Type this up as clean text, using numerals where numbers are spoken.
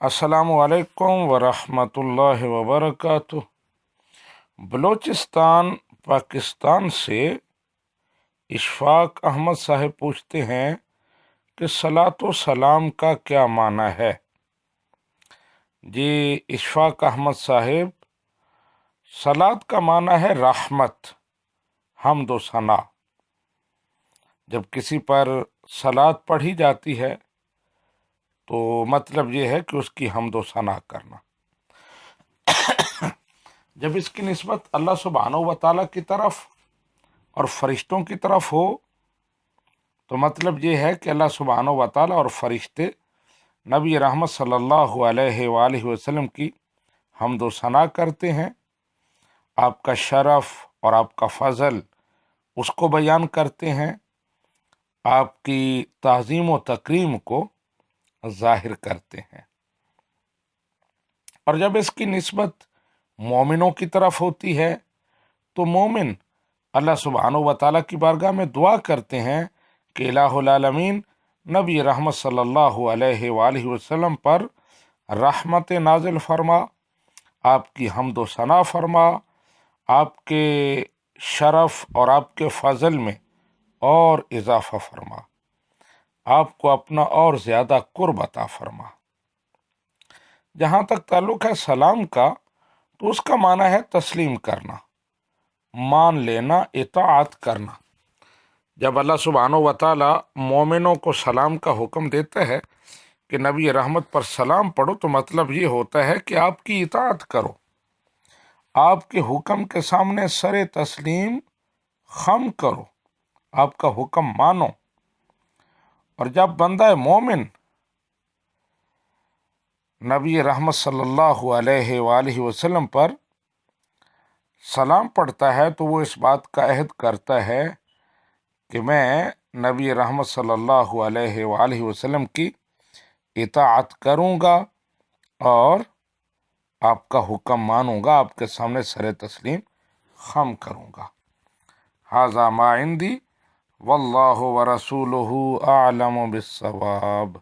السلام علیکم ورحمۃ اللہ وبرکاتہ۔ بلوچستان پاکستان سے اشفاق احمد صاحب پوچھتے ہیں کہ صلاۃ و سلام کا کیا معنی ہے؟ جی اشفاق احمد صاحب، صلاۃ کا معنی ہے رحمت، حمد و ثنا۔ جب کسی پر صلاۃ پڑھی جاتی ہے تو مطلب یہ ہے کہ اس کی حمد و ثنا کرنا۔ جب اس کی نسبت اللہ سبحانہ و تعالیٰ کی طرف اور فرشتوں کی طرف ہو تو مطلب یہ ہے کہ اللہ سبحانہ و تعالیٰ اور فرشتے نبی رحمت صلی اللہ علیہ وآلہ وسلم کی حمد و ثنا کرتے ہیں، آپ کا شرف اور آپ کا فضل اس کو بیان کرتے ہیں، آپ کی تعظیم و تکریم کو ظاہر کرتے ہیں۔ اور جب اس کی نسبت مومنوں کی طرف ہوتی ہے تو مومن اللہ سبحانہ و تعالیٰ کی بارگاہ میں دعا کرتے ہیں کہ الہ العالمین نبی رحمت صلی اللہ علیہ وآلہ وسلم پر رحمت نازل فرما، آپ کی حمد و ثنا فرما، آپ کے شرف اور آپ کے فضل میں اور اضافہ فرما، آپ کو اپنا اور زیادہ قرب عطا فرما۔ جہاں تک تعلق ہے سلام کا تو اس کا معنی ہے تسلیم کرنا، مان لینا، اطاعت کرنا۔ جب اللہ سبحانہ و تعالیٰ مومنوں کو سلام کا حکم دیتا ہے کہ نبی رحمت پر سلام پڑھو تو مطلب یہ ہوتا ہے کہ آپ کی اطاعت کرو، آپ کے حکم کے سامنے سر تسلیم خم کرو، آپ کا حکم مانو۔ اور جب بندہ مومن نبی رحمت صلی اللہ علیہ وآلہ وسلم پر سلام پڑھتا ہے تو وہ اس بات کا عہد کرتا ہے کہ میں نبی رحمت صلی اللہ علیہ وآلہ وسلم کی اطاعت کروں گا اور آپ کا حکم مانوں گا، آپ کے سامنے سر تسلیم خم کروں گا۔ ھذا ما عندی واللہ ورسولہ اعلم بالصواب۔